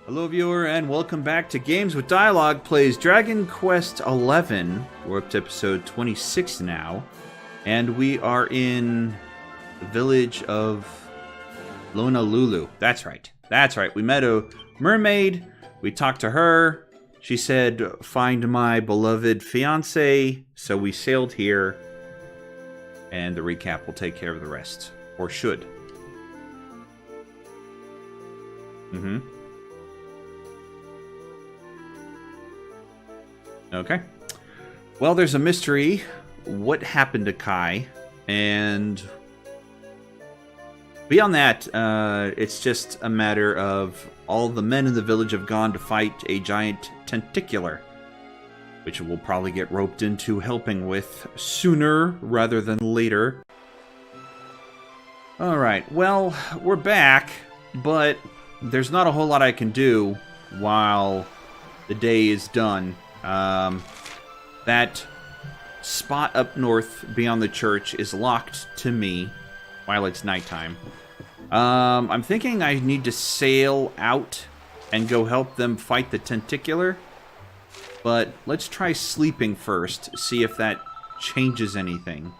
Hello viewer and welcome back to Games with Dialogue Plays Dragon Quest XI. We're up to episode 26 now. And we are in the village of Honolulu. That's right. That's right. We met a mermaid. We talked to her. She said, find my beloved fiancé. So we sailed here. And the recap will take care of the rest. Or should. Okay. Well, there's a mystery. What happened to Kai? And beyond that, it's just a matter of all the men in the village have gone to fight a giant tentacular, which we'll probably get roped into helping with sooner rather than later. Alright, well, we're back, but there's not a whole lot I can do while the day is done. That spot up north beyond the church is locked to me while it's nighttime. I'm thinking I need to sail out and go help them fight the tentacular. But let's try sleeping first, see if that changes anything.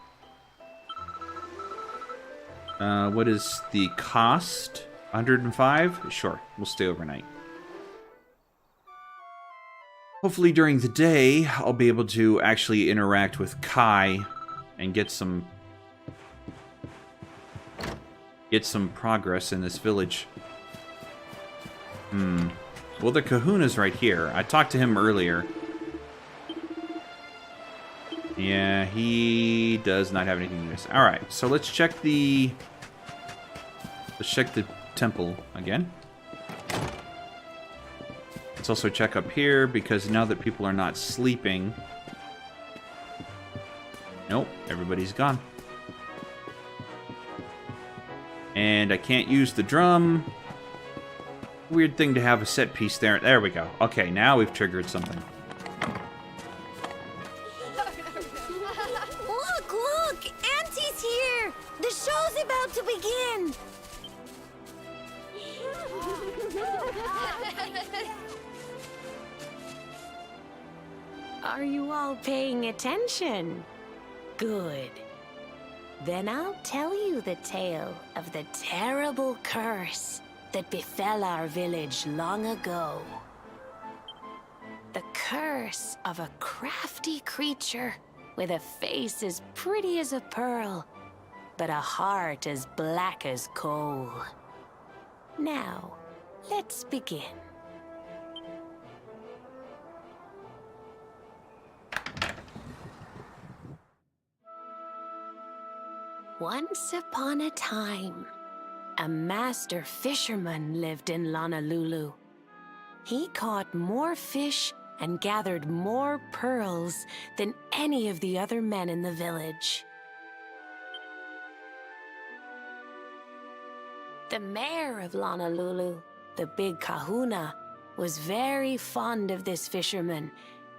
What is the cost? 105? Sure, we'll stay overnight. Hopefully during the day, I'll be able to actually interact with Kai and get some progress in this village. Well, the kahuna's right here. I talked to him earlier. Yeah, he does not have anything to say. Alright, so let's check the temple again. Let's also check up here, because now that people are not sleeping... Nope, everybody's gone. And I can't use the drum. Weird thing to have a set piece there. There we go. Okay, now we've triggered something. Look! Auntie's here! The show's about to begin! Are you all paying attention? Good. Then I'll tell you the tale of the terrible curse that befell our village long ago. The curse of a crafty creature with a face as pretty as a pearl, but a heart as black as coal. Now, let's begin. Once upon a time, a master fisherman lived in Honolulu. He caught more fish and gathered more pearls than any of the other men in the village. The mayor of Honolulu, the big kahuna, was very fond of this fisherman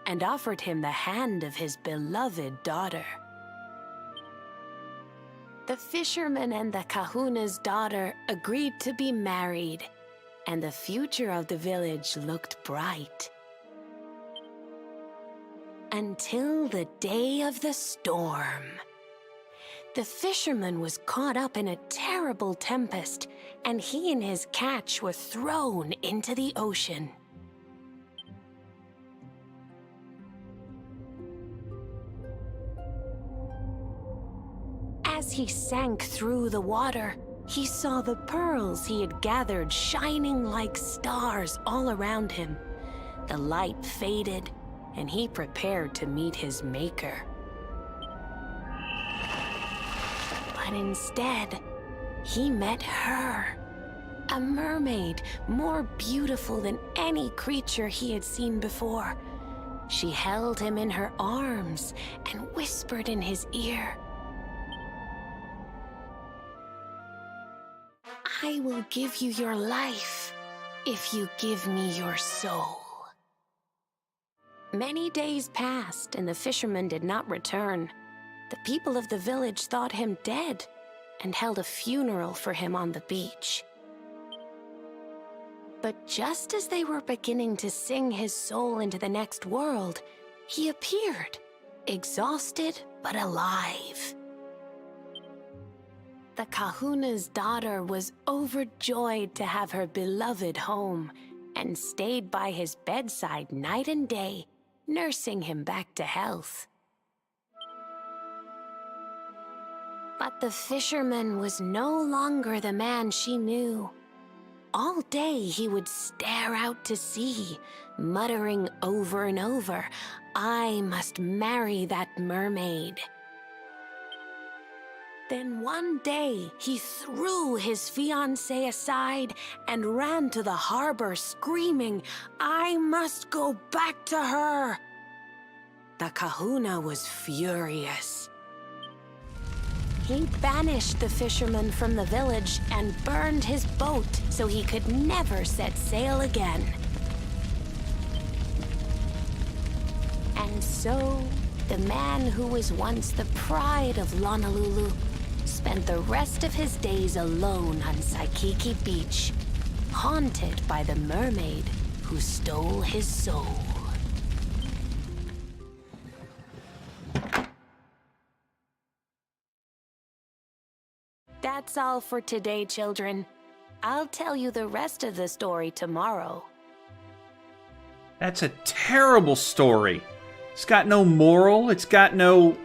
and offered him the hand of his beloved daughter. The fisherman and the kahuna's daughter agreed to be married, and the future of the village looked bright. Until the day of the storm. The fisherman was caught up in a terrible tempest, and he and his catch were thrown into the ocean. As he sank through the water, he saw the pearls he had gathered shining like stars all around him. The light faded, and he prepared to meet his maker. But instead, he met her. A mermaid, more beautiful than any creature he had seen before. She held him in her arms and whispered in his ear, I will give you your life if you give me your soul. Many days passed and the fisherman did not return. The people of the village thought him dead and held a funeral for him on the beach. But just as they were beginning to sing his soul into the next world, he appeared, exhausted but alive. The kahuna's daughter was overjoyed to have her beloved home and stayed by his bedside night and day, nursing him back to health. But the fisherman was no longer the man she knew. All day he would stare out to sea, muttering over and over, "I must marry that mermaid." Then one day, he threw his fiancée aside and ran to the harbor screaming, "I must go back to her." The kahuna was furious. He banished the fisherman from the village and burned his boat so he could never set sail again. And so, the man who was once the pride of Honolulu spent the rest of his days alone on Saikiki Beach, haunted by the mermaid who stole his soul. That's all for today, children. I'll tell you the rest of the story tomorrow. That's a terrible story. It's got no moral. It's got no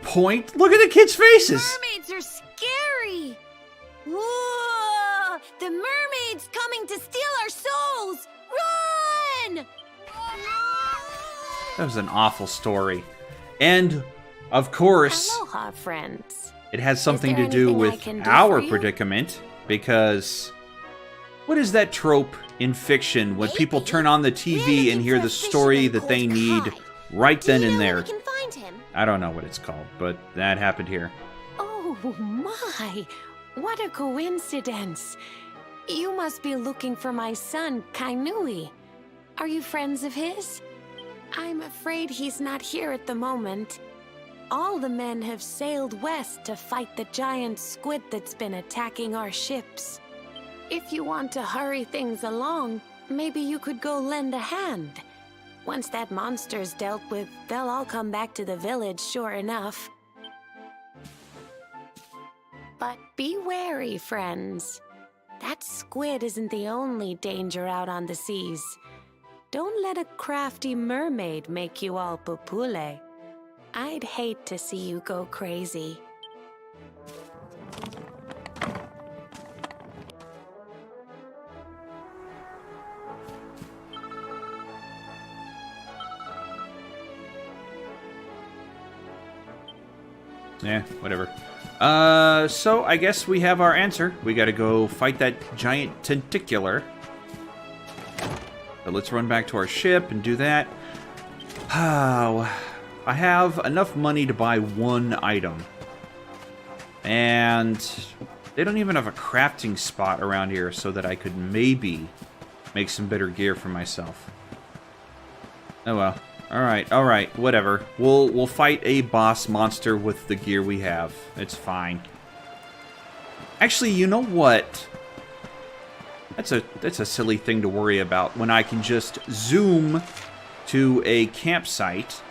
point. Look at the kids' faces. Mermaids are scary. Whoa! The mermaid's coming to steal our souls. Run! That was an awful story. And, of course, Aloha, friends. it has something to there do anything I with can do our for you? predicament, because what is that trope in fiction when people Maybe turn on the we're TV looking and hear for a the story fisherman that they called need Makai. right then Do you and know there? where we can find him? I don't know what it's called, but that happened here. Oh my! What a coincidence! You must be looking for my son, Kainui. Are you friends of his? I'm afraid he's not here at the moment. All the men have sailed west to fight the giant squid that's been attacking our ships. If you want to hurry things along, maybe you could go lend a hand. Once that monster's dealt with, they'll all come back to the village, sure enough. But be wary, friends. That squid isn't the only danger out on the seas. Don't let a crafty mermaid make you all pupule. I'd hate to see you go crazy. Yeah, whatever. So I guess we have our answer. We gotta go fight that giant tentacular. So let's run back to our ship and do that. I have enough money to buy one item. And they don't even have a crafting spot around here so that I could maybe make some better gear for myself. Oh well. Alright, whatever. We'll fight a boss monster with the gear we have. It's fine. Actually, you know what? That's a silly thing to worry about when I can just zoom to a campsite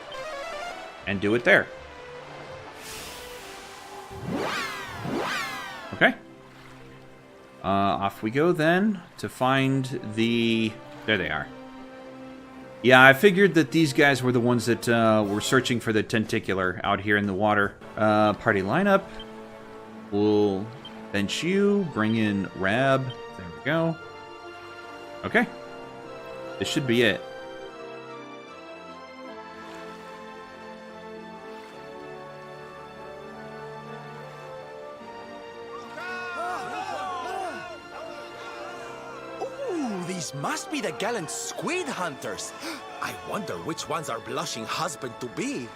and do it there. Okay. Off we go then to find the... There they are. Yeah, I figured that these guys were the ones that were searching for the tentacular out here in the water. Party lineup. We'll bench you, bring in Rab. There we go. Okay. This should be it. These must be the gallant squid hunters. I wonder which one's our blushing husband-to-be.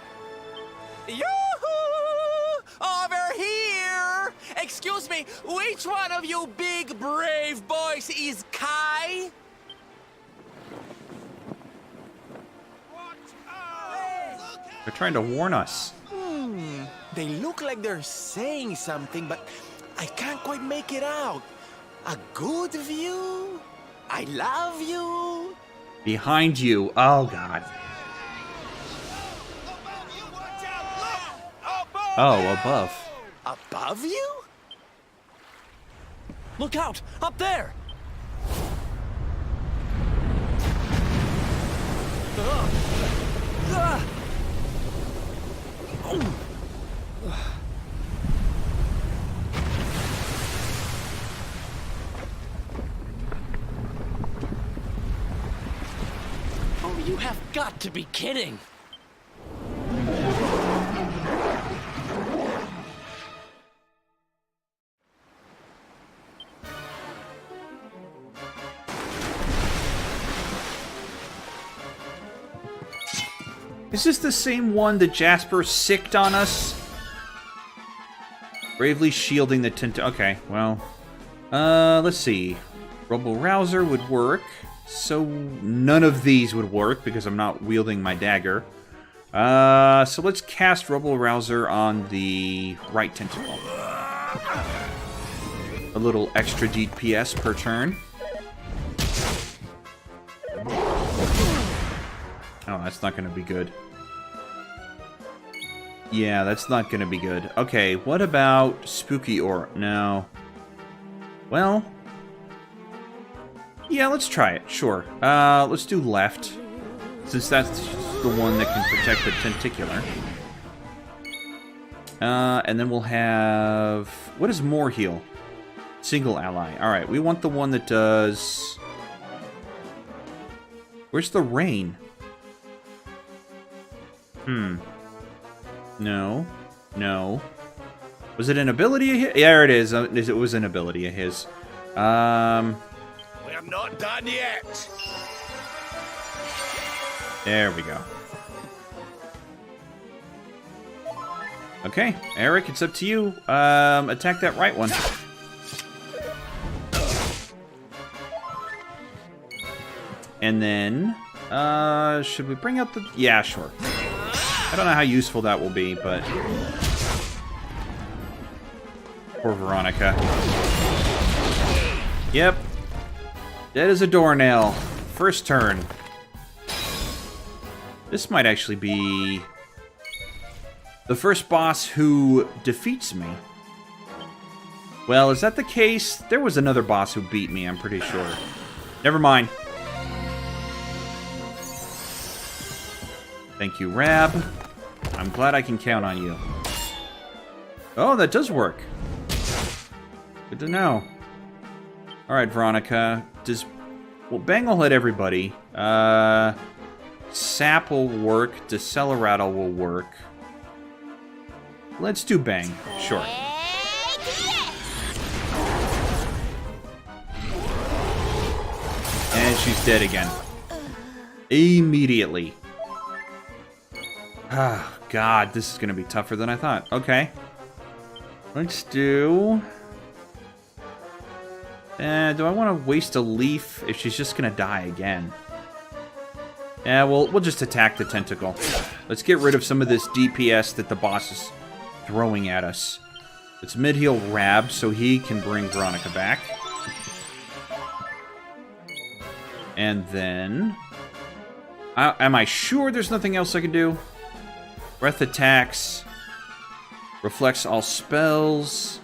Yoo-hoo! Over here! Excuse me, which one of you big brave boys is Kai? They're trying to warn us. They look like they're saying something, but I can't quite make it out. A good view? I love you. Behind you. Oh, God. Oh, above. Above you? Look out! Up there! Oh, you have got to be kidding! Is this the same one that Jasper sicked on us? Bravely shielding the Okay, well. Let's see. Rubble Rouser would work. So none of these would work because I'm not wielding my dagger. So let's cast Rubble Rouser on the right tentacle. A little extra DPS per turn. Oh, that's not going to be good. Yeah, that's not going to be good. Okay, what about Spooky Aura? No. Well... yeah, let's try it. Sure. Let's do left. Since that's the one that can protect the tentacular. And then we'll have... what does more heal? Single ally. Alright, we want the one that does... where's the rain? No. No. Was it an ability of his? Yeah, there it is. It was an ability of his. We're not done yet. There we go. Okay, Eric, it's up to you. Attack that right one. And then, should we bring out the... yeah, sure. I don't know how useful that will be, but... poor Veronica. Yep. Dead as a doornail. First turn. This might actually be... the first boss who defeats me. Well, is that the case? There was another boss who beat me, I'm pretty sure. Never mind. Thank you, Rab. I'm glad I can count on you. Oh, that does work. Good to know. Alright, Veronica. well, Bang will hit everybody. Sap will work. Decelerate will work. Let's do Bang. Sure. And she's dead again. Immediately. Ah, God, this is going to be tougher than I thought. Okay. Let's do... do I want to waste a leaf if she's just going to die again? Yeah, we'll just attack the tentacle. Let's get rid of some of this DPS that the boss is throwing at us. Let's mid-heal Rab so he can bring Veronica back. And then... am I sure there's nothing else I can do? Breath attacks. Reflects all spells.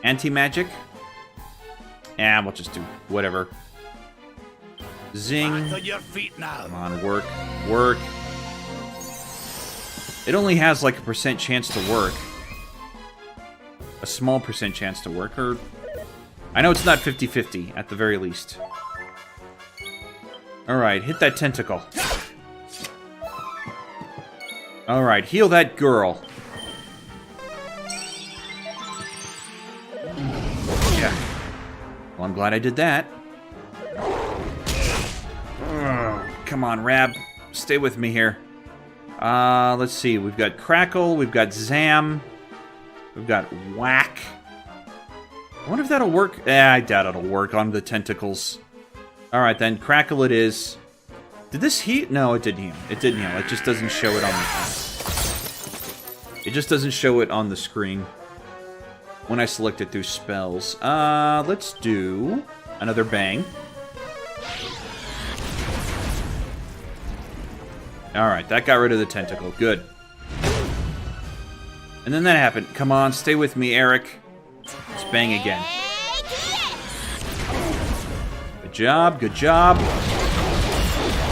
Anti-magic? Yeah, we'll just do whatever. Zing. Back on your feet now. Come on, work. Work. It only has like a % chance to work. A small % chance to work, or... I know it's not 50-50, at the very least. Alright, hit that tentacle. Alright, heal that girl. Yeah. Well, I'm glad I did that. Come on, Rab. Stay with me here. Let's see. We've got Crackle. We've got Zam. We've got Whack. I wonder if that'll work. I doubt it'll work on the tentacles. Alright, then. Crackle it is. Did this heal? No, it didn't heal. It didn't heal. It just doesn't show it on the... It just doesn't show it on the screen. when I select it through spells. Let's do another bang. Alright, that got rid of the tentacle. Good. And then that happened. Come on, stay with me, Eric. Let's bang again. Good job, good job.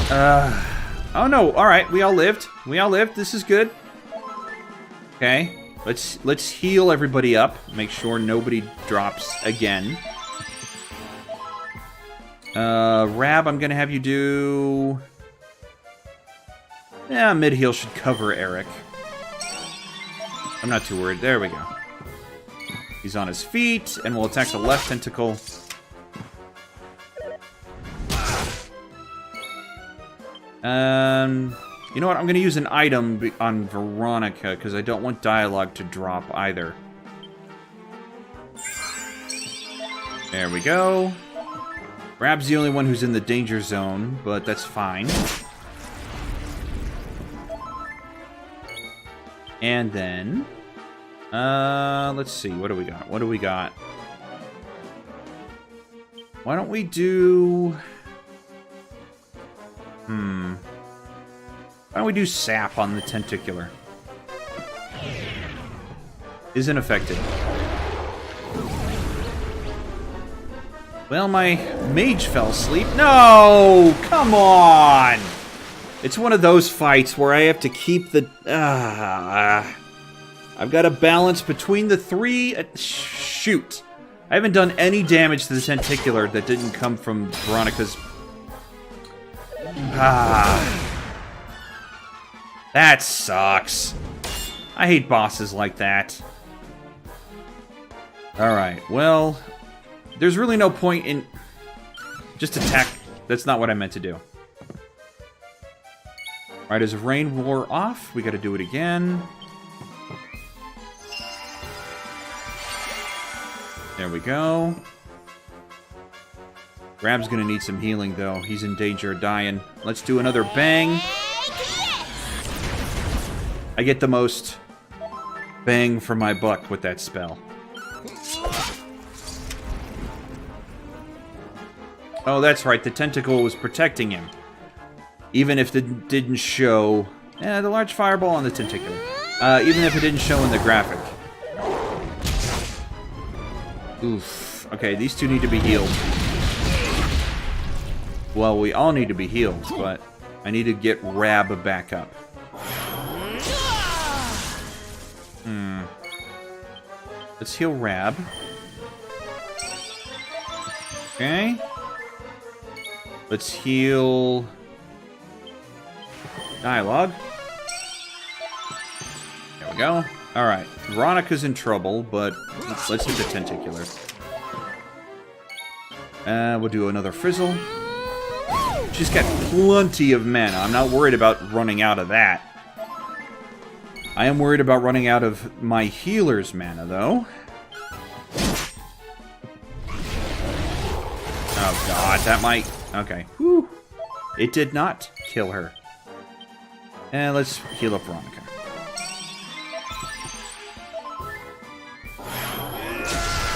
Oh no, alright, we all lived. We all lived, this is good. Okay, let's heal everybody up. Make sure nobody drops again. Rab, I'm gonna have you do... Yeah, mid-heal should cover Eric. I'm not too worried. There we go. He's on his feet, and we'll attack the left tentacle. You know what? I'm going to use an item on Veronica, because I don't want dialogue to drop either. There we go. Rab's the only one who's in the danger zone, but that's fine. And then, let's see, what do we got? What do we got? Why don't we do... Why don't we do sap on the tentacular? Isn't affected. Well, my mage fell asleep. No! Come on! It's one of those fights where I have to keep the... I've got to balance between the three... shoot. I haven't done any damage to the tentacular that didn't come from Veronica's... That sucks. I hate bosses like that. Alright, well... There's really no point in... Just attack... That's not what I meant to do. Alright, as rain wore off, we gotta do it again. There we go. Grab's gonna need some healing, though. He's in danger of dying. Let's do another bang. I get the most bang for my buck with that spell. Oh, that's right. The tentacle was protecting him. Even if it didn't show... the large fireball on the tentacle. Even if it didn't show in the graphic. Oof. Okay, these two need to be healed. Well, we all need to be healed, but I need to get Rab back up. Let's heal Rab. Okay. Let's heal... Dialogue. There we go. Alright. Veronica's in trouble, but let's hit the tentacular. We'll do another frizzle. She's got plenty of mana. I'm not worried about running out of that. I am worried about running out of my healer's mana, though. Oh god, that might... Okay. Whew. It did not kill her. And let's heal up Veronica.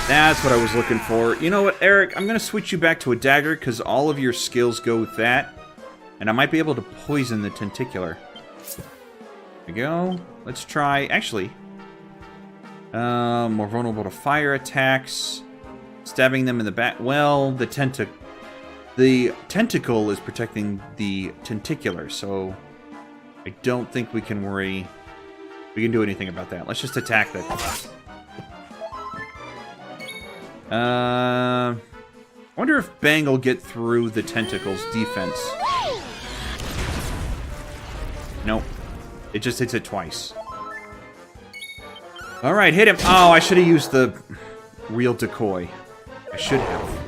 That's what I was looking for. You know what, Eric? I'm going to switch you back to a dagger because all of your skills go with that. And I might be able to poison the tentacular. There we go. Let's try... Actually, more vulnerable to fire attacks. Stabbing them in the back. Well, the tentacle is protecting the tentacular, so I don't think we can worry. We can do anything about that. Let's just attack that. I wonder if Bang will get through the tentacle's defense. Nope. It just hits it twice. Alright, hit him. Oh, I should have used the real decoy. I should have.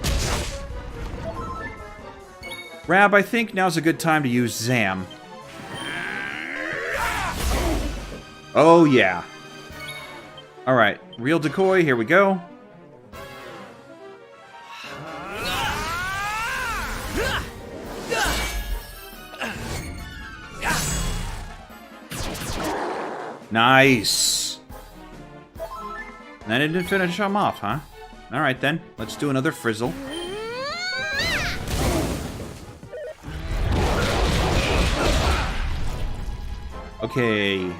Rab, I think now's a good time to use Zam. Oh, yeah. Alright, real decoy, here we go. Nice. And then it didn't finish him off, huh? Alright then, let's do another frizzle. Okay.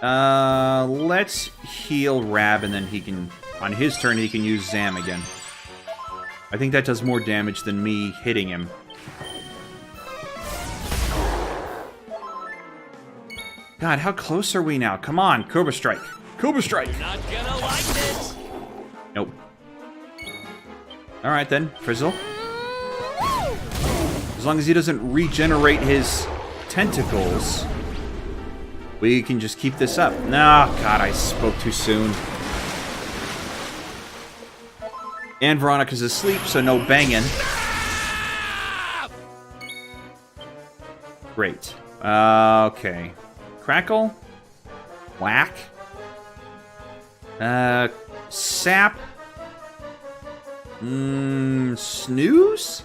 Let's heal Rab, and then he can... On his turn, he can use Zam again. I think that does more damage than me hitting him. God, how close are we now? Come on, Cobra Strike. Cobra Strike! You're not gonna like this! Nope. Alright then, Frizzle. As long as he doesn't regenerate his tentacles, we can just keep this up. No, God, I spoke too soon. And Veronica's asleep, so no banging. Great. Okay. Crackle. Whack. Sap. Snooze?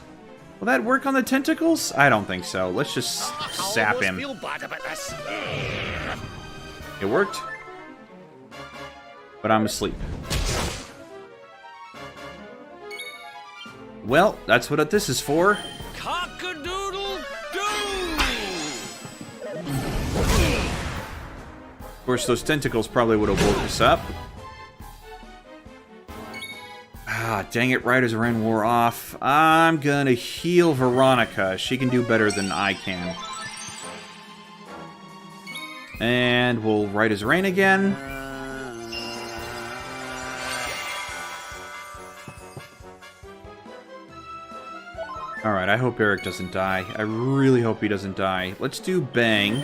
Will that work on the tentacles? I don't think so. Let's just sap him. It worked. But I'm asleep. Well, that's what this is for. Cock-a-doodle-doo! Of course, those tentacles probably would have woke us up. Ah, dang it, Riders Ren wore off. I'm gonna heal Veronica. She can do better than I can. And we'll Riders Rain again. Alright, I hope Eric doesn't die. I really hope he doesn't die. Let's do Bang.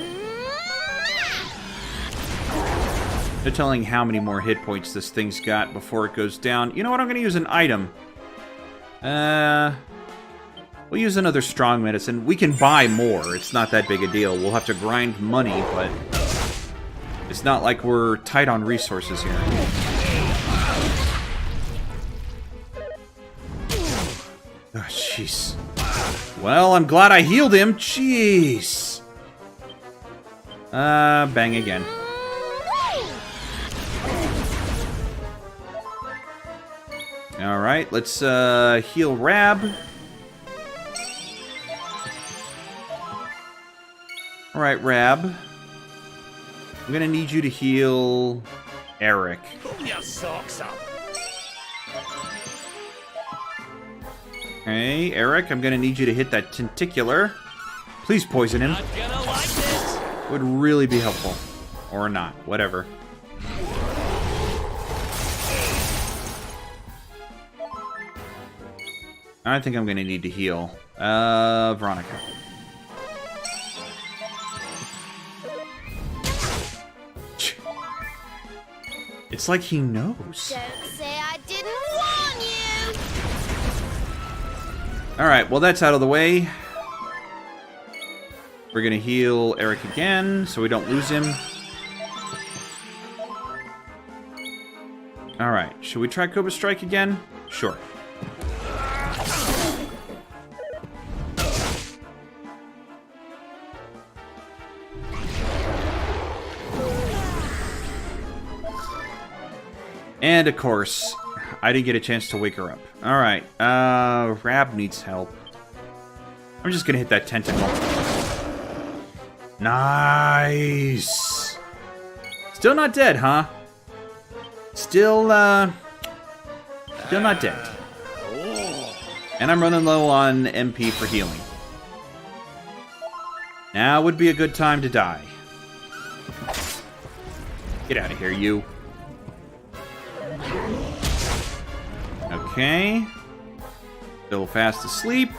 They're telling how many more hit points this thing's got before it goes down. You know what? I'm going to use an item. We'll use another strong medicine. We can buy more. It's not that big a deal. We'll have to grind money, but it's not like we're tight on resources here. Oh, jeez. Well, I'm glad I healed him. Jeez. Bang again. Alright, let's heal Rab. Alright, Rab. I'm gonna need you to heal Eric. Pull your socks up. Okay, Eric, I'm gonna need you to hit that tentacular. Please poison him. Not gonna like this. Would really be helpful. Or not, whatever. I think I'm gonna need to heal. Veronica. It's like he knows. Don't say I didn't warn you! Alright, well that's out of the way. We're gonna heal Eric again, so we don't lose him. Alright, should we try Cobra Strike again? Sure. And of course, I didn't get a chance to wake her up. Alright, Rab needs help. I'm just gonna hit that tentacle. Nice! Still not dead, huh? Still not dead. And I'm running low on MP for healing. Now would be a good time to die. Get out of here, you. Okay. Still fast asleep.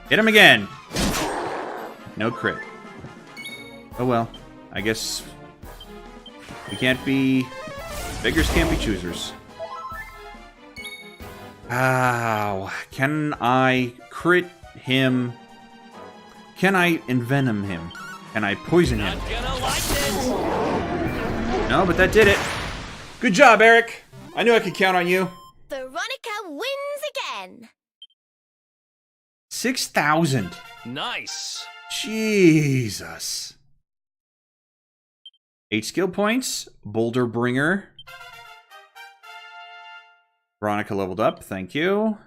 Hit him again. No crit. Oh well. I guess we can't be... Beggars can't be choosers. Ow. Can I crit him? Can I envenom him? Can I poison him? Not gonna like this. No, but that did it. Good job, Eric. I knew I could count on you. Veronica wins again! 6,000. Nice. Jesus. 8 skill points. Boulder Bringer. Veronica leveled up. Thank you.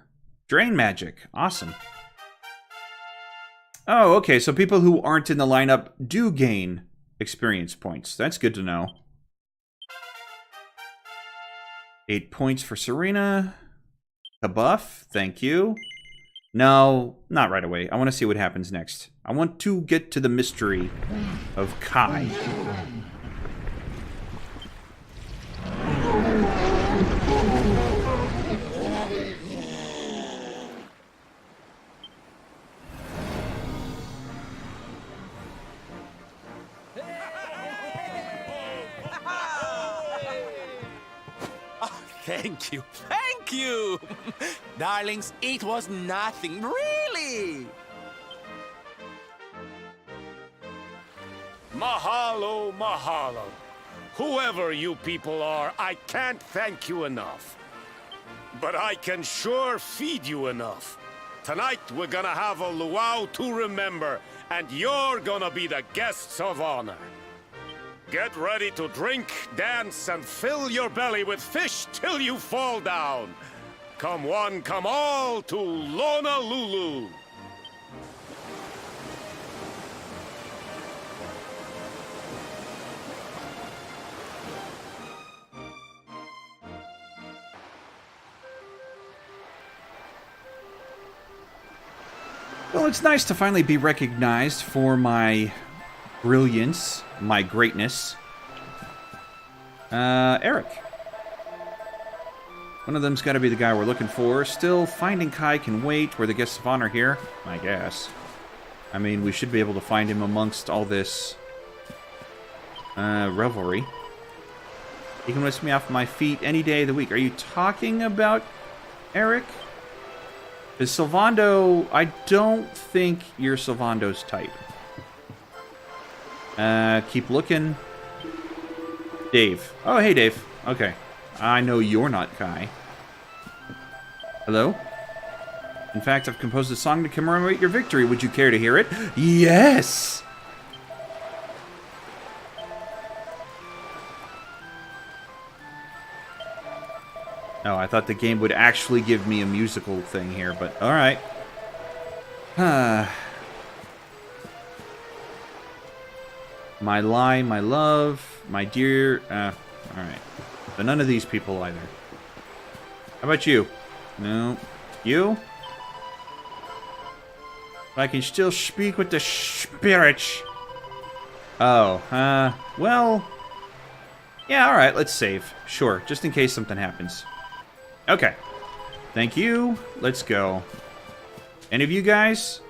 Drain Magic. Awesome. Oh, okay. So people who aren't in the lineup do gain experience points. That's good to know. 8 points for Serena. A buff. Thank you. No, not right away. I want to see what happens next. I want to get to the mystery of Kai. Thank you. Thank you. Darlings, it was nothing, really. Mahalo, mahalo. Whoever you people are, I can't thank you enough. But I can sure feed you enough. Tonight we're gonna have a luau to remember, and you're gonna be the guests of honor. Get ready to drink, dance, and fill your belly with fish till you fall down. Come one, come all to Honolulu. Well, it's nice to finally be recognized for my brilliance, my greatness. Eric. One of them's got to be the guy we're looking for. Still, finding Kai can wait. We're the guests of honor here, I guess. I mean, we should be able to find him amongst all this revelry. He can lift me off my feet any day of the week. Are you talking about Eric? Is Sylvando... I don't think you're Sylvando's type. Keep looking. Dave. Oh, hey, Dave. Okay. I know you're not Kai. Hello? In fact, I've composed a song to commemorate your victory. Would you care to hear it? Yes! Oh, I thought the game would actually give me a musical thing here, but alright. My lie, my love, my dear... alright. But none of these people either. How about you? No. You? I can still speak with the spirits. Oh, well... Yeah, alright, let's save. Sure, just in case something happens. Okay. Thank you. Let's go. Any of you guys?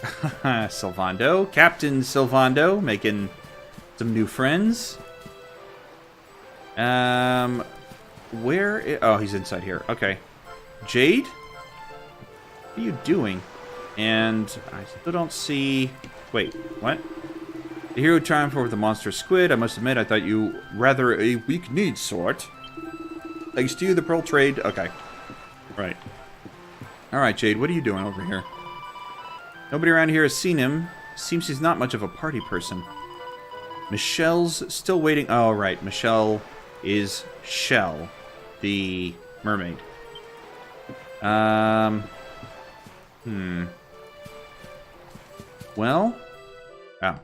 Sylvando. Captain Sylvando, making some new friends. Oh, he's inside here. Okay. Jade? What are you doing? And I still don't see... Wait, what? The hero triumphed over the monster squid. I must admit, I thought you rather a weak-kneed sort. Thanks to you, the pearl trade... Okay. Right. Alright, Jade, what are you doing over here? Nobody around here has seen him. Seems he's not much of a party person. Michelle's still waiting... Oh, right. Michelle is Shell, the mermaid. Well... Oh.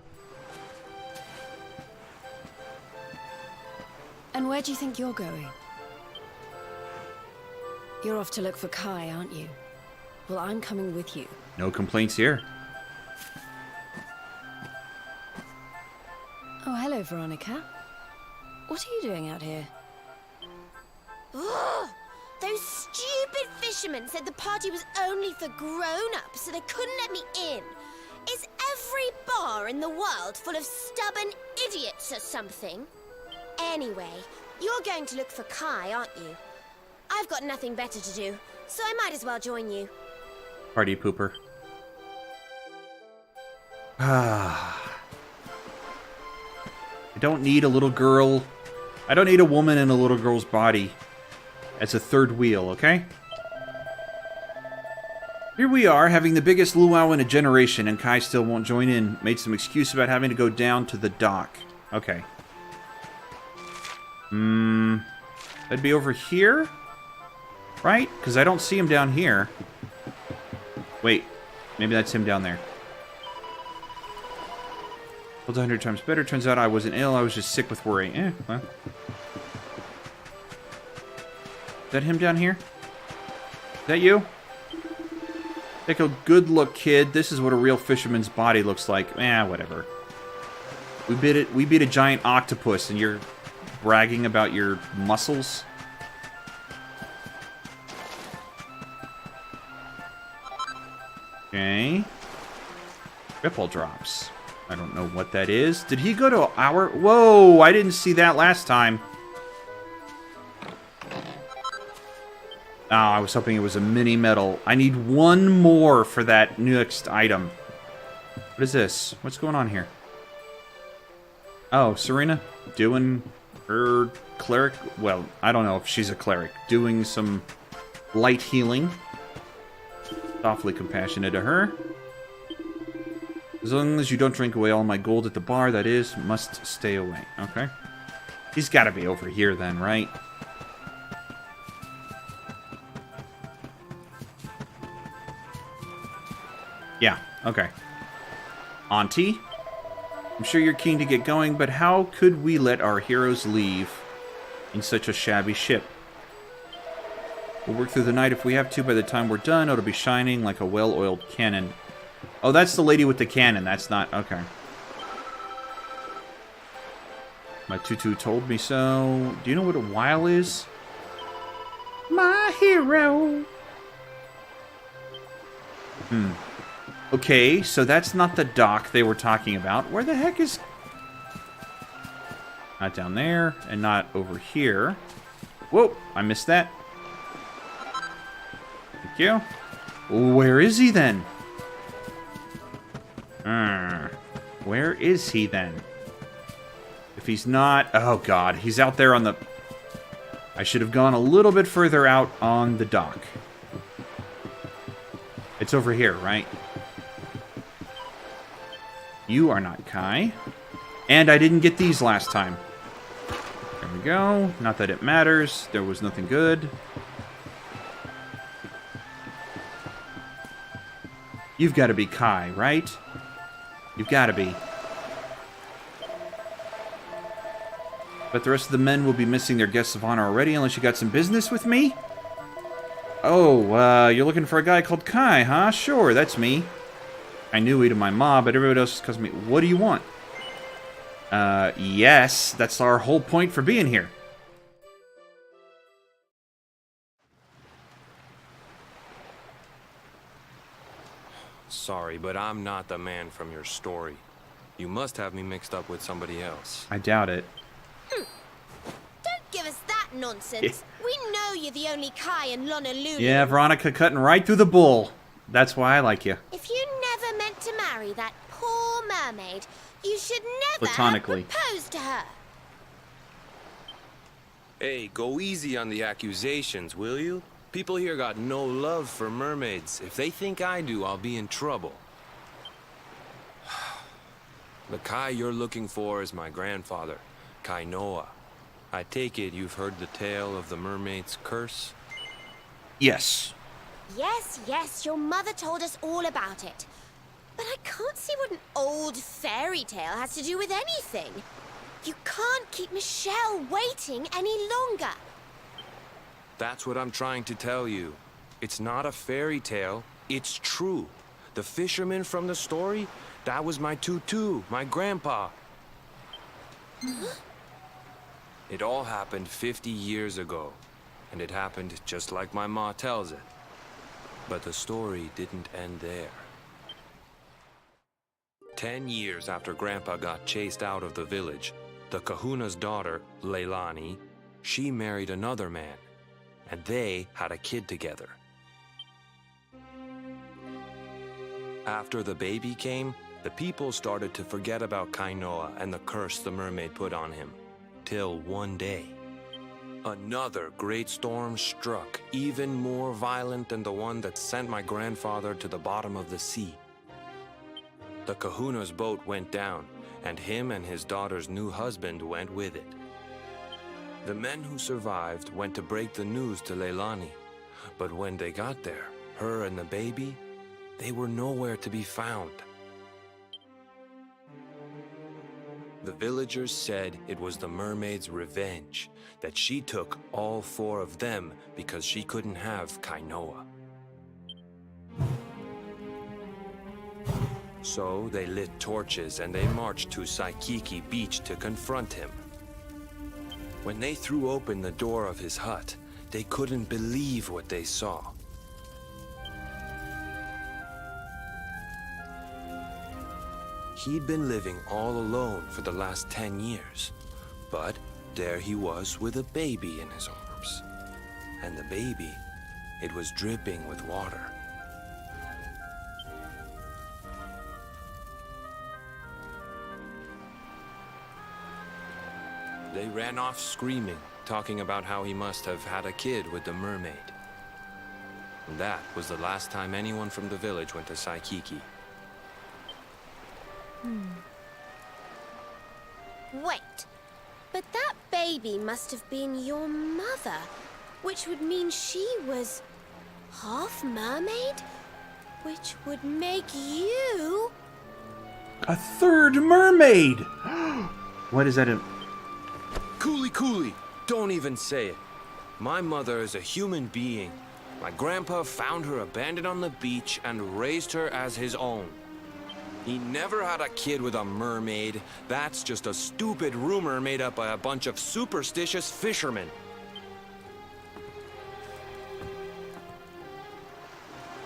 And where do you think you're going? You're off to look for Kai, aren't you? Well, I'm coming with you. No complaints here. Oh, hello, Veronica. What are you doing out here? Ugh, those stupid fishermen said the party was only for grown-ups, so they couldn't let me in. Is every bar in the world full of stubborn idiots or something? Anyway, you're going to look for Kai, aren't you? I've got nothing better to do, so I might as well join you. Party pooper. I don't need a little girl. I don't need a woman in a little girl's body as a third wheel, okay? Here we are, having the biggest luau in a generation, and Kai still won't join in. Made some excuse about having to go down to the dock. Okay. That'd be over here? Right? Because I don't see him down here. Wait. Maybe that's him down there. Felt 100 times better. Turns out I wasn't ill. I was just sick with worry. Well. Is that him down here? Is that you? Take a good look, kid. This is what a real fisherman's body looks like. Whatever. We beat a giant octopus, and you're bragging about your muscles? Okay. Ripple drops. I don't know what that is. Did he go to our... Whoa, I didn't see that last time. Oh, I was hoping it was a mini medal. I need one more for that next item. What is this? What's going on here? Oh, Serena doing her cleric... Well, I don't know if she's a cleric. Doing some light healing. Awfully compassionate to her. As long as you don't drink away all my gold at the bar, that is, must stay away. Okay. He's got to be over here then, right? Yeah, okay. Auntie? I'm sure you're keen to get going, but how could we let our heroes leave in such a shabby ship? We'll work through the night if we have to. By the time we're done, it'll be shining like a well-oiled cannon. Oh, that's the lady with the cannon. That's not... Okay. My tutu told me so. Do you know what a while is? My hero. Okay, so that's not the dock they were talking about. Where the heck is... Not down there, and not over here. Whoa, I missed that. Thank you. Where is he then? Where is he then? If he's not... Oh, God. He's out there on the... I should have gone a little bit further out on the dock. It's over here, right? You are not Kai. And I didn't get these last time. There we go. Not that it matters. There was nothing good. You've got to be Kai, right? You've got to be. But the rest of the men will be missing their guests of honor already, unless you got some business with me? Oh, you're looking for a guy called Kai, huh? Sure, that's me. I knew he to my ma, but everybody else calls me... What do you want? Yes, that's our whole point for being here. Sorry, but I'm not the man from your story. You must have me mixed up with somebody else. I doubt it. Don't give us that nonsense. We know you're the only Kai in Honolulu. Yeah, Veronica cutting right through the bull. That's why I like you. If you never meant to marry that poor mermaid, you should never have Platonically. proposed to her. Hey, go easy on the accusations, will you? People here got no love for mermaids. If they think I do, I'll be in trouble. The Kai you're looking for is my grandfather, Kainoa. I take it you've heard the tale of the mermaid's curse? Yes. Yes, your mother told us all about it. But I can't see what an old fairy tale has to do with anything. You can't keep Michelle waiting any longer. That's what I'm trying to tell you. It's not a fairy tale, it's true. The fisherman from the story, that was my tutu, my grandpa. It all happened 50 years ago, and it happened just like my ma tells it. But the story didn't end there. 10 years after Grandpa got chased out of the village, the kahuna's daughter, Leilani, she married another man, and they had a kid together. After the baby came, the people started to forget about Kainoa and the curse the mermaid put on him. Till one day, another great storm struck, even more violent than the one that sent my grandfather to the bottom of the sea. The kahuna's boat went down, and him and his daughter's new husband went with it. The men who survived went to break the news to Leilani, but when they got there, her and the baby, they were nowhere to be found. The villagers said it was the mermaid's revenge, that she took all 4 of them because she couldn't have Kainoa. So they lit torches and they marched to Saikiki Beach to confront him. When they threw open the door of his hut, they couldn't believe what they saw. He'd been living all alone for the last 10 years, but there he was with a baby in his arms. And the baby, it was dripping with water. They ran off screaming, talking about how he must have had a kid with the mermaid. And that was the last time anyone from the village went to Saikiki. Wait, but that baby must have been your mother, which would mean she was half mermaid, which would make you... A third mermaid! What is that? Cooley, don't even say it. My mother is a human being. My grandpa found her abandoned on the beach and raised her as his own. He never had a kid with a mermaid. That's just a stupid rumor made up by a bunch of superstitious fishermen.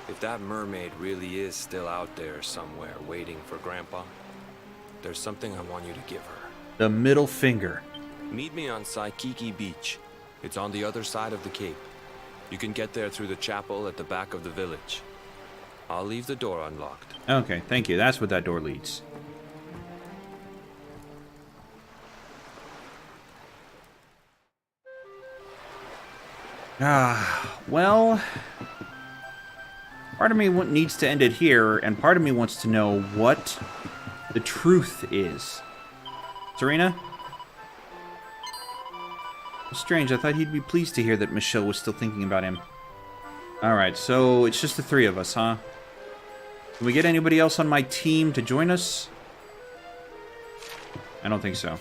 If that mermaid really is still out there somewhere waiting for Grandpa, there's something I want you to give her. The middle finger. Meet me on Saikiki Beach. It's on the other side of the cape. You can get there through the chapel at the back of the village. I'll leave the door unlocked. Okay, thank you. That's what that door leads. Well... Part of me needs to end it here, and part of me wants to know what the truth is. Serena? Strange, I thought he'd be pleased to hear that Michelle was still thinking about him. Alright, so it's just the 3 of us, huh? Can we get anybody else on my team to join us? I don't think so.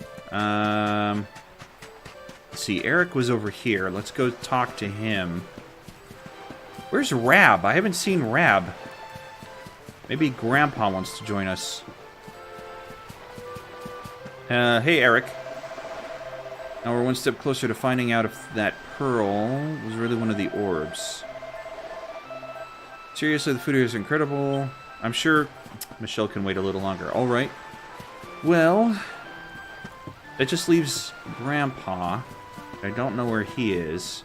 Let's see, Eric was over here. Let's go talk to him. Where's Rab? I haven't seen Rab. Maybe Grandpa wants to join us. Hey, Eric. Now we're one step closer to finding out if that pearl was really one of the orbs. Seriously, the food here is incredible. I'm sure Michelle can wait a little longer. All right. Well, that just leaves Grandpa. I don't know where he is.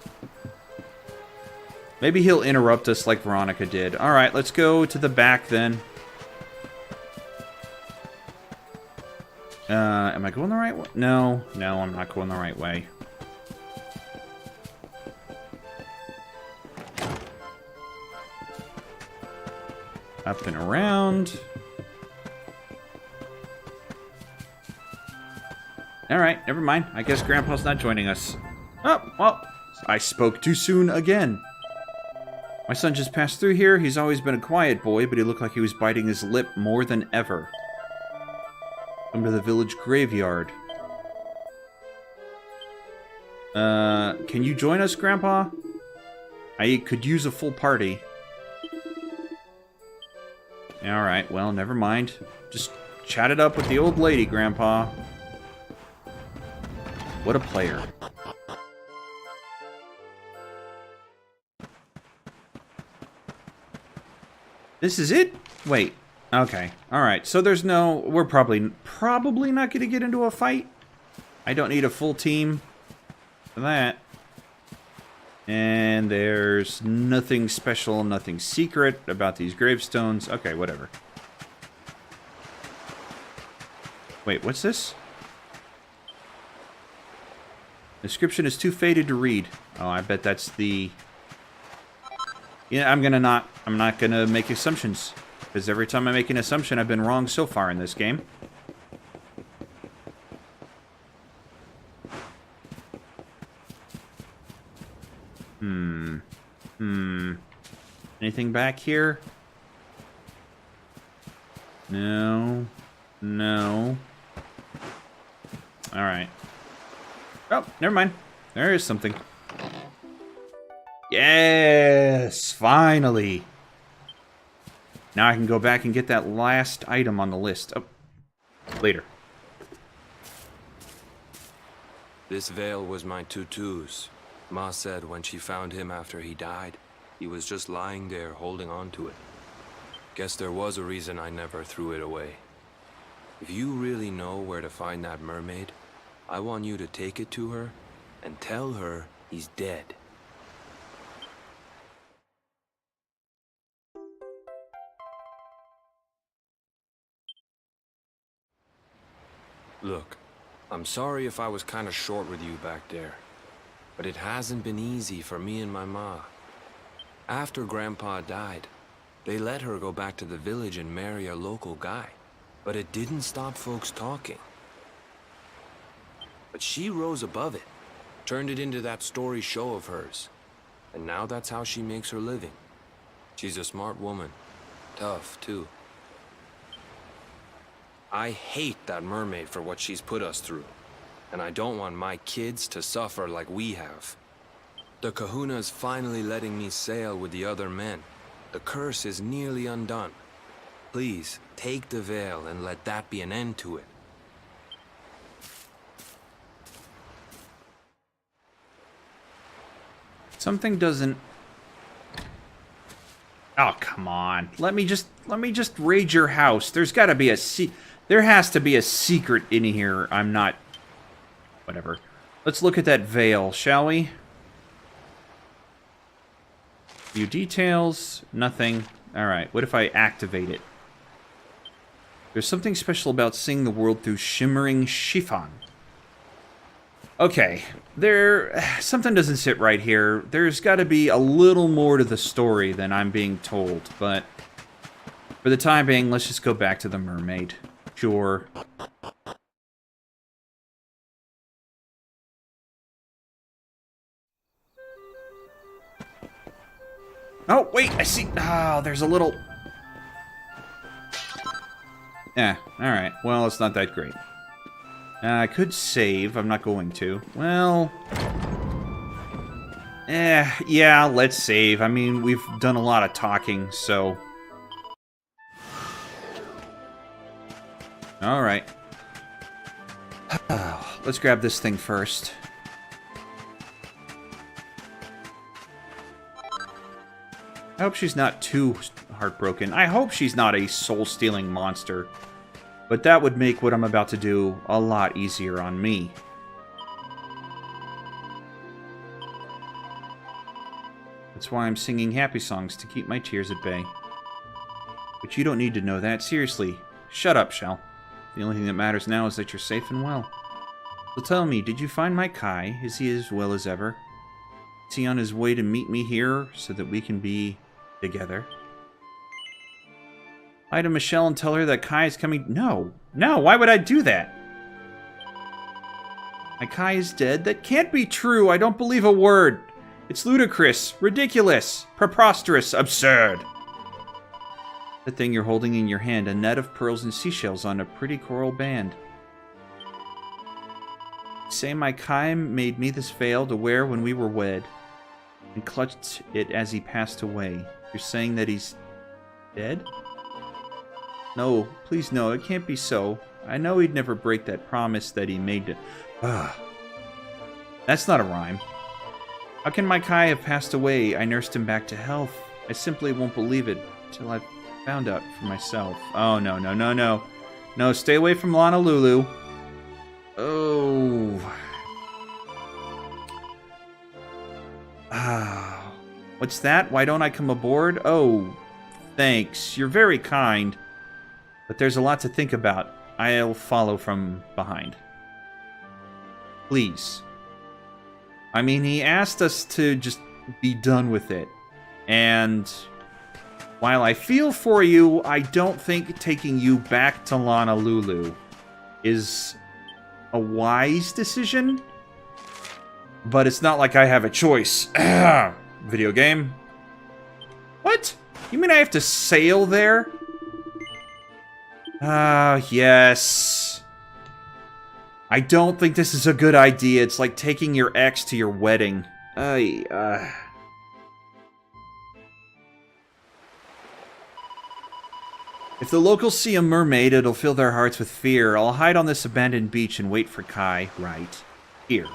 Maybe he'll interrupt us like Veronica did. All right, let's go to the back then. Am I going the right way? No, I'm not going the right way. Up and around. Alright, never mind. I guess Grandpa's not joining us. Oh, well, I spoke too soon again. My son just passed through here. He's always been a quiet boy, but he looked like he was biting his lip more than ever. Come to the village graveyard. Can you join us, Grandpa? I could use a full party. Alright, well, never mind. Just chat it up with the old lady, Grandpa. What a player. This is it? Wait. Okay. Alright, so there's no... We're probably not going to get into a fight. I don't need a full team for that. And there's nothing special, nothing secret about these gravestones. Okay, whatever. Wait, what's this? Description is too faded to read. Oh, I bet that's the... Yeah, I'm not gonna make assumptions. Because every time I make an assumption, I've been wrong so far in this game. Anything back here? No. No. Alright. Oh, never mind. There is something. Yes! Finally! Now I can go back and get that last item on the list. Oh. Later. This veil was my tutu's. Ma said when she found him after he died, he was just lying there holding on to it. Guess there was a reason I never threw it away. If you really know where to find that mermaid, I want you to take it to her and tell her he's dead. Look, I'm sorry if I was kinda short with you back there, but it hasn't been easy for me and my ma. After Grandpa died, they let her go back to the village and marry a local guy, but it didn't stop folks talking. But she rose above it, turned it into that story show of hers, and now that's how she makes her living. She's a smart woman, tough too. I hate that mermaid for what she's put us through, and I don't want my kids to suffer like we have. The Kahuna's finally letting me sail with the other men. The curse is nearly undone. Please, take the veil and let that be an end to it. Something doesn't... Oh, come on. Let me just raid your house. There's got to be a there has to be a secret in here. I'm not... Whatever. Let's look at that veil, shall we? View details. Nothing. Alright, what if I activate it? There's something special about seeing the world through shimmering chiffon. Okay, something doesn't sit right here. There's got to be a little more to the story than I'm being told, but for the time being, let's just go back to the mermaid. Sure. Oh, wait, I see. Oh, there's a little... alright. Well, it's not that great. I could save. I'm not going to. Well... yeah, let's save. I mean, we've done a lot of talking, so... Alright. Let's grab this thing first. I hope she's not too heartbroken. I hope she's not a soul-stealing monster. But that would make what I'm about to do a lot easier on me. That's why I'm singing happy songs, to keep my tears at bay. But you don't need to know that. Seriously, shut up, Shell. The only thing that matters now is that you're safe and well. So tell me, did you find Makai? Is he as well as ever? Is he on his way to meet me here so that we can be together? Lie to Michelle and tell her that Kai is coming... No! No! Why would I do that? Makai is dead? That can't be true! I don't believe a word! It's ludicrous! Ridiculous! Preposterous! Absurd! The thing you're holding in your hand, a net of pearls and seashells on a pretty coral band. Say Makai made me this veil to wear when we were wed, and clutched it as he passed away. You're saying that he's dead? No, please no, it can't be so. I know he'd never break that promise that he made to... That's not a rhyme. How can Makai have passed away? I nursed him back to health. I simply won't believe it till I've found out for myself. Oh, no, no, no, no. No, stay away from Honolulu. Oh. What's that? Why don't I come aboard? Oh, thanks. You're very kind. But there's a lot to think about. I'll follow from behind. Please. I mean, he asked us to just be done with it. And while I feel for you, I don't think taking you back to Honolulu is a wise decision. but it's not like I have a choice. Video game. What? You mean I have to sail there? Yes. I don't think this is a good idea. It's like taking your ex to your wedding. If the locals see a mermaid, it'll fill their hearts with fear. I'll hide on this abandoned beach and wait for Kai right here.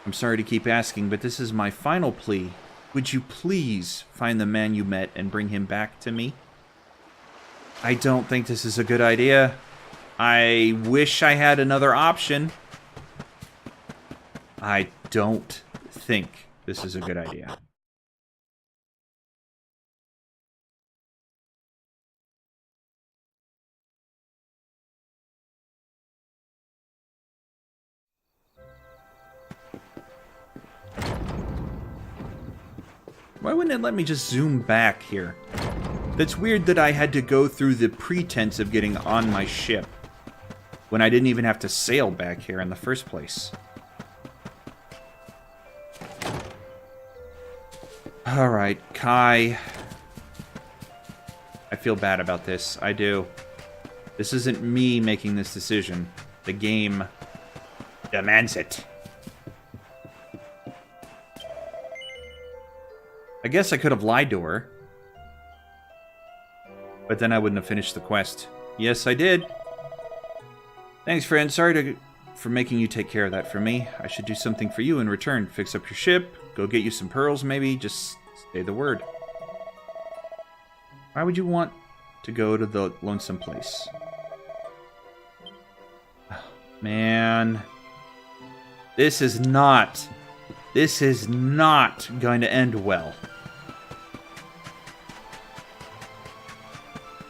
I'm sorry to keep asking, but this is my final plea. Would you please find the man you met and bring him back to me? I don't think this is a good idea. I wish I had another option. I don't think this is a good idea. Why wouldn't it let me just zoom back here? That's weird that I had to go through the pretense of getting on my ship when I didn't even have to sail back here in the first place. Alright, Kai. I feel bad about this. I do. This isn't me making this decision. The game demands it. I guess I could have lied to her. But then I wouldn't have finished the quest. Yes, I did. Thanks, friend. Sorry for making you take care of that for me. I should do something for you in return. Fix up your ship. Go get you some pearls, maybe. Just say the word. Why would you want to go to the lonesome place? Oh, man. This is not going to end well.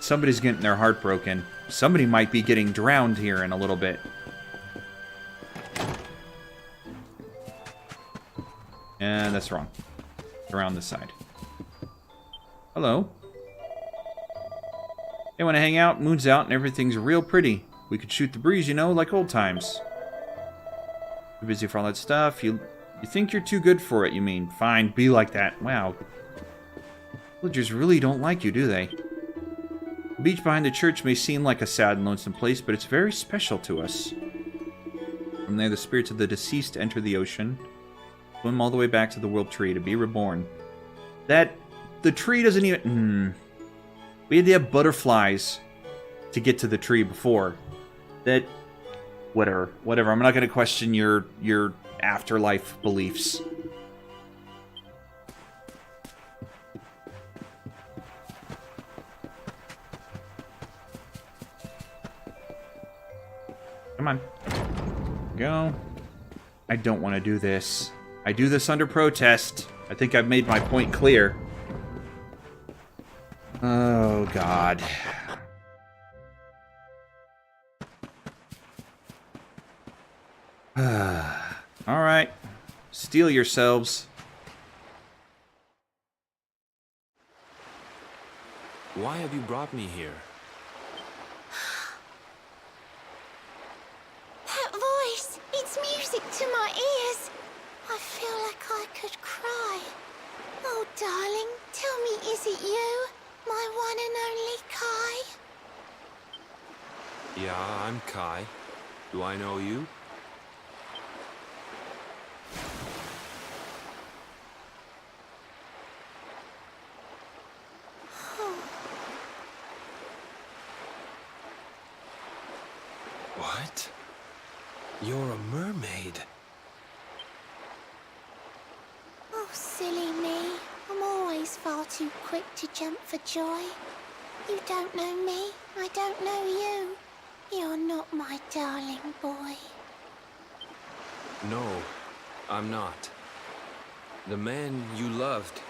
Somebody's getting their heart broken. Somebody might be getting drowned here in a little bit. And that's wrong. Around this side. Hello. Hey, wanna hang out? Moon's out and everything's real pretty. We could shoot the breeze, you know, like old times. You're busy for all that stuff. You think you're too good for it, you mean? Fine, be like that. Wow. Villagers really don't like you, do they? The beach behind the church may seem like a sad and lonesome place, but it's very special to us. From there, the spirits of the deceased enter the ocean, swim all the way back to the world tree to be reborn. The tree doesn't even... We had to have butterflies to get to the tree before. Whatever. I'm not going to question your afterlife beliefs. Come on. Go. I don't want to do this. I do this under protest. I think I've made my point clear. Oh, God. Alright. Steel yourselves. Why have you brought me here? That voice! It's music to my ears. I feel like I could cry. Oh, darling, tell me, is it you? My one and only Kai? Yeah, I'm Kai. Do I know you? What? You're a mermaid. Oh, silly me. I'm always far too quick to jump for joy. You don't know me. I don't know you. You're not my darling boy. No, I'm not. The man you loved,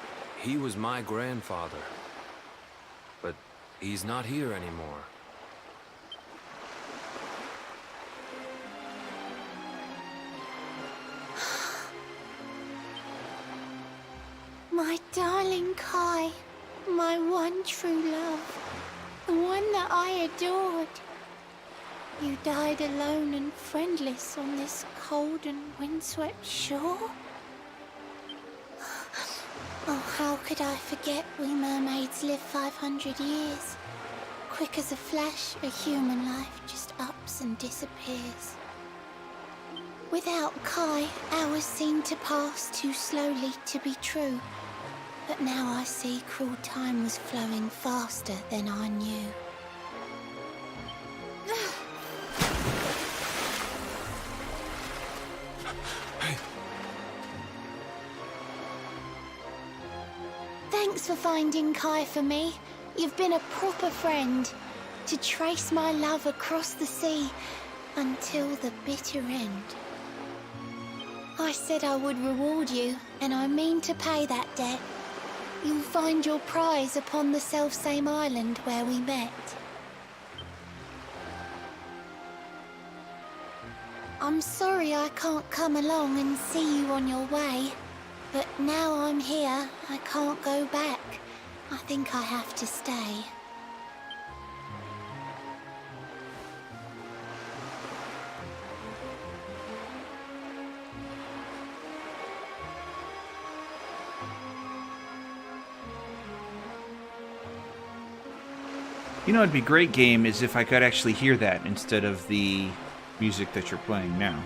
he was my grandfather. But he's not here anymore. My darling Kai, my one true love, the one that I adored. You died alone and friendless on this cold and windswept shore? Oh, how could I forget we mermaids live 500 years? Quick as a flash, a human life just ups and disappears. Without Kai, hours seem to pass too slowly to be true. But now I see cruel time was flowing faster than I knew. Thanks for finding Kai for me. You've been a proper friend. To trace my love across the sea until the bitter end. I said I would reward you, and I mean to pay that debt. You'll find your prize upon the selfsame island where we met. I'm sorry I can't come along and see you on your way. But now I'm here, I can't go back. I think I have to stay. You know, it'd be a great game is if I could actually hear that instead of the music that you're playing now.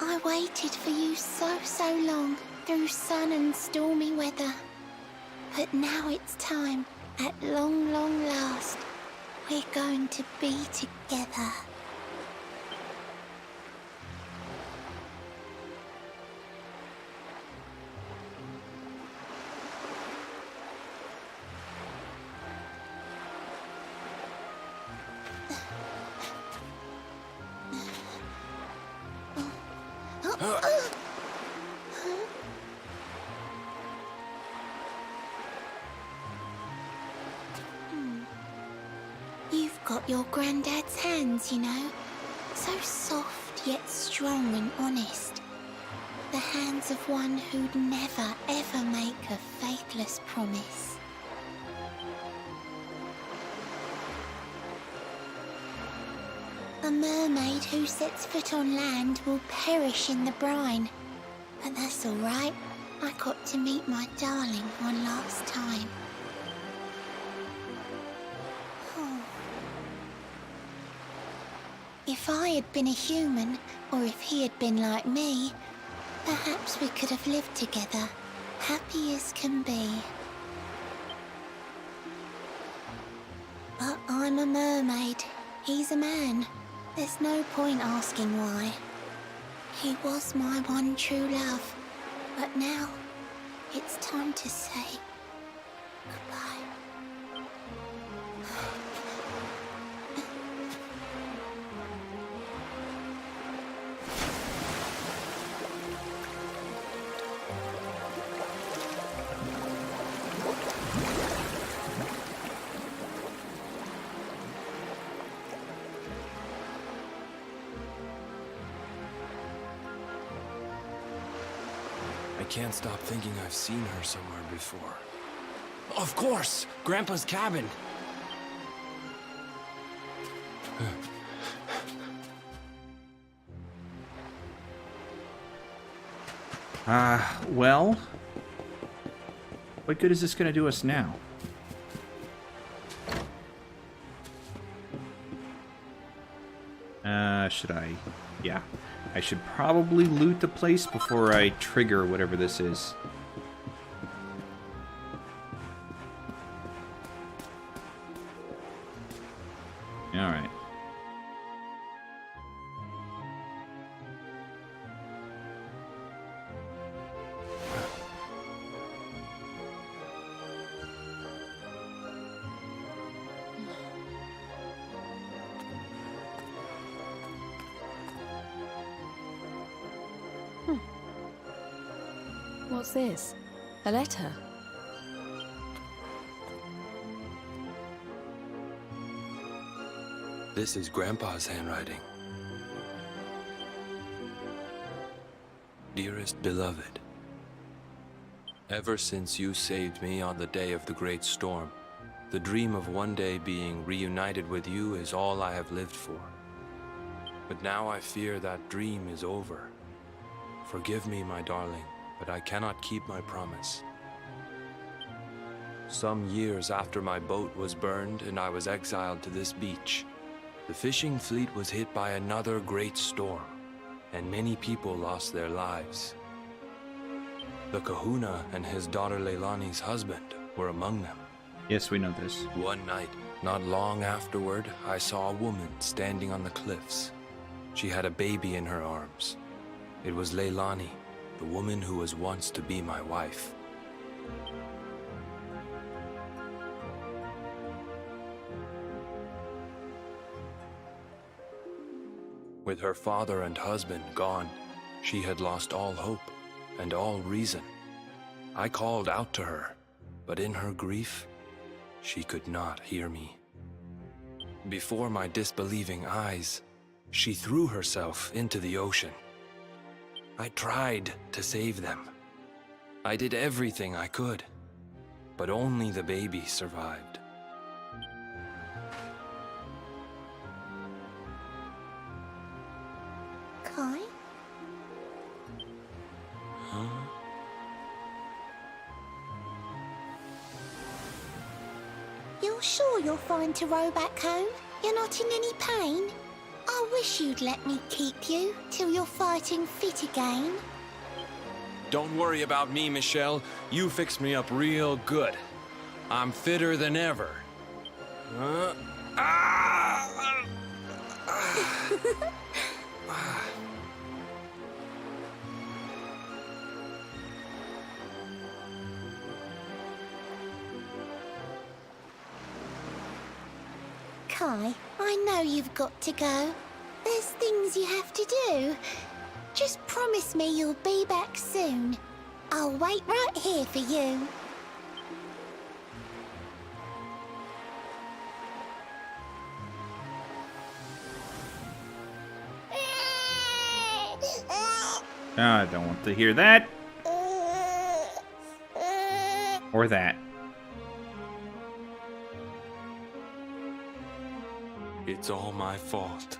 I waited for you so long, through sun and stormy weather. But now it's time, at long last, we're going to be together. You've got your granddad's hands, you know. So soft yet strong and honest. The hands of one who'd never ever make a faithless promise. A mermaid who sets foot on land will perish in the brine. But that's all right. I got to meet my darling one last time. If I had been a human, or if he had been like me, perhaps we could have lived together, happy as can be. But I'm a mermaid, he's a man. There's no point asking why. He was my one true love, but now it's time to say goodbye. I can't stop thinking I've seen her somewhere before. Of course! Grandpa's cabin! Well, what good is this going to do us now? Should I? Yeah. I should probably loot the place before I trigger whatever this is. Alright. What's this? A letter? This is Grandpa's handwriting. Dearest beloved, ever since you saved me on the day of the great storm, the dream of one day being reunited with you is all I have lived for. But now I fear that dream is over. Forgive me, my darling, but I cannot keep my promise. Some years after my boat was burned and I was exiled to this beach, the fishing fleet was hit by another great storm, and many people lost their lives. The kahuna and his daughter Leilani's husband were among them. Yes, we know this. One night, not long afterward, I saw a woman standing on the cliffs. She had a baby in her arms. It was Leilani, the woman who was once to be my wife. With her father and husband gone, she had lost all hope and all reason. I called out to her, but in her grief, she could not hear me. Before my disbelieving eyes, she threw herself into the ocean. I tried to save them. I did everything I could, but only the baby survived. Kai? Huh? You're sure you're fine to row back home? You're not in any pain? I wish you'd let me keep you till you're fighting fit again. Don't worry about me, Michelle. You fixed me up real good. I'm fitter than ever. Kai, I know you've got to go. There's things you have to do. Just promise me you'll be back soon. I'll wait right here for you. I don't want to hear that. Or that. It's all my fault.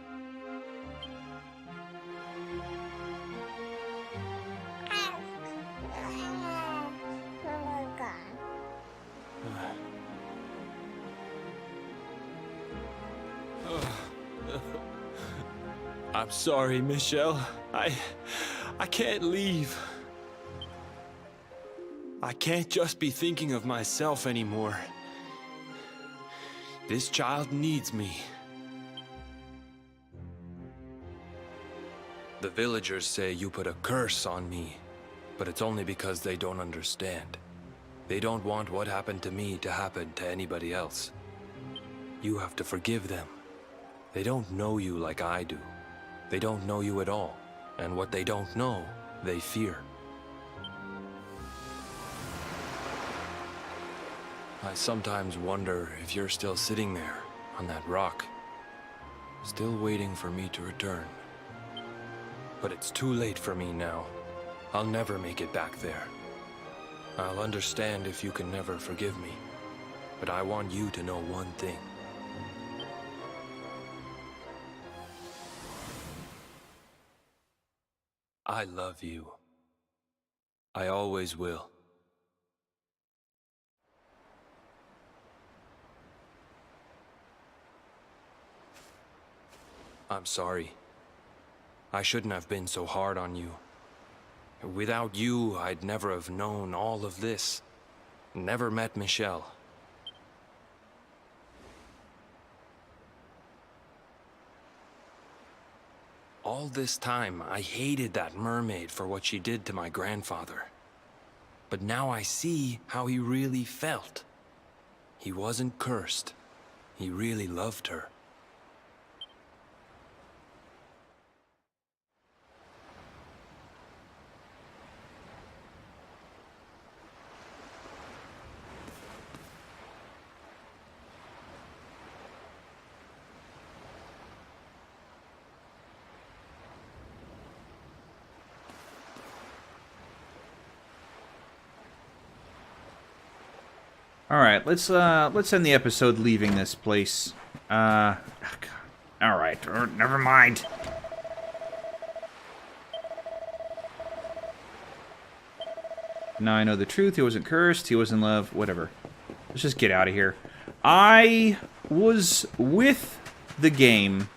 I'm sorry, Michelle. I can't leave. I can't just be thinking of myself anymore. This child needs me. The villagers say you put a curse on me, but it's only because they don't understand. They don't want what happened to me to happen to anybody else. You have to forgive them. They don't know you like I do. They don't know you at all, and what they don't know, they fear. I sometimes wonder if you're still sitting there, on that rock, still waiting for me to return. But it's too late for me now. I'll never make it back there. I'll understand if you can never forgive me, but I want you to know one thing. I love you. I always will. I'm sorry. I shouldn't have been so hard on you. Without you, I'd never have known all of this. Never met Michelle. All this time, I hated that mermaid for what she did to my grandfather. But now I see how he really felt. He wasn't cursed. He really loved her. All right, let's end the episode leaving this place. Oh God. All right, never mind. Now I know the truth. He wasn't cursed. He was in love. Whatever. Let's just get out of here. I was with the game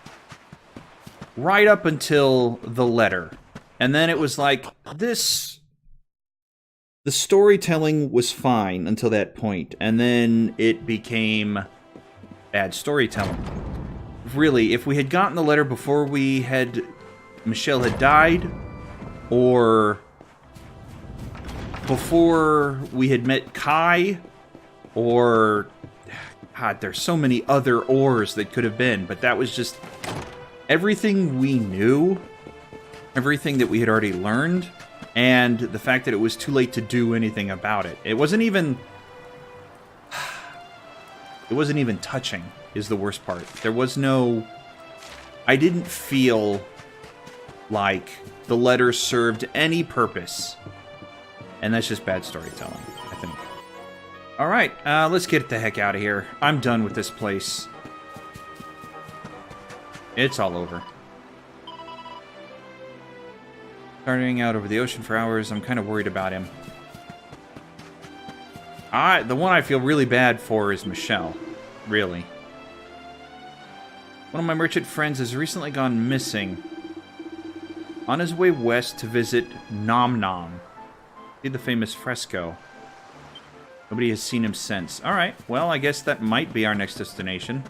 right up until the letter. And then it was like, this... The storytelling was fine until that point. And then it became bad storytelling. Really, if we had gotten the letter before Michelle had died, or before we had met Kai, or... God, there's so many other ors that could have been, but that was just... Everything we knew, everything that we had already learned, and the fact that it was too late to do anything about it. It wasn't even... It wasn't even touching, is the worst part. There was no... I didn't feel like the letter served any purpose. And that's just bad storytelling, I think. Alright, let's get the heck out of here. I'm done with this place. It's all over. Starting out over the ocean for hours, I'm kind of worried about him. The one I feel really bad for is Michelle. Really. One of my merchant friends has recently gone missing. On his way west to visit Nom Nom. See the famous fresco. Nobody has seen him since. Alright, well, I guess that might be our next destination.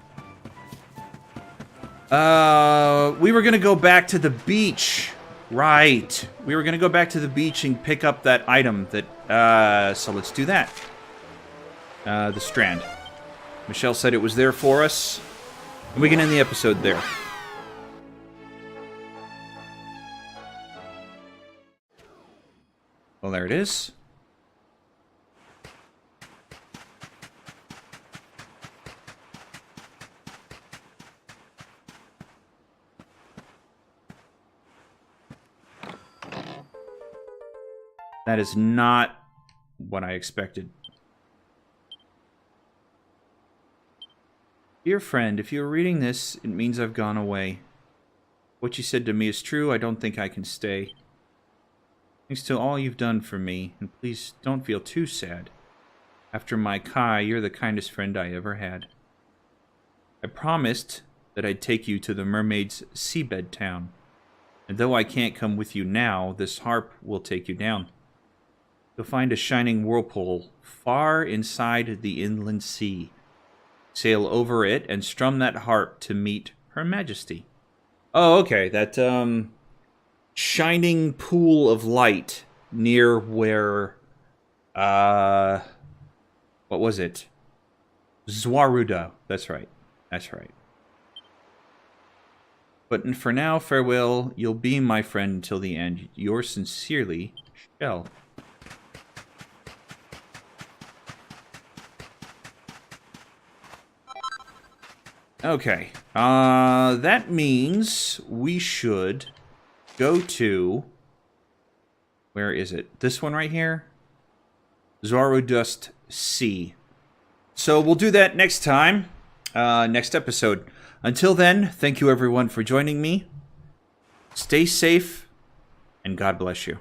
We were gonna go back to the beach. Right. We were gonna go back to the beach and pick up that item that, so let's do that. The strand. Michelle said it was there for us. And we can end the episode there. Well, there it is. That is not what I expected. Dear friend, if you are reading this, it means I've gone away. What you said to me is true. I don't think I can stay. Thanks to all you've done for me, and please don't feel too sad. After Makai, you're the kindest friend I ever had. I promised that I'd take you to the mermaid's seabed town. And though I can't come with you now, this harp will take you down. You'll find a shining whirlpool far inside the inland sea. Sail over it and strum that harp to meet Her Majesty. Oh, okay. That, shining pool of light near where, what was it? Zwaruda. That's right. That's right. But for now, farewell. You'll be my friend until the end. Yours sincerely, Shell. Okay, that means we should go to, where is it? This one right here? Zwarudust Sea. So we'll do that next time, next episode. Until then, thank you everyone for joining me. Stay safe, and God bless you.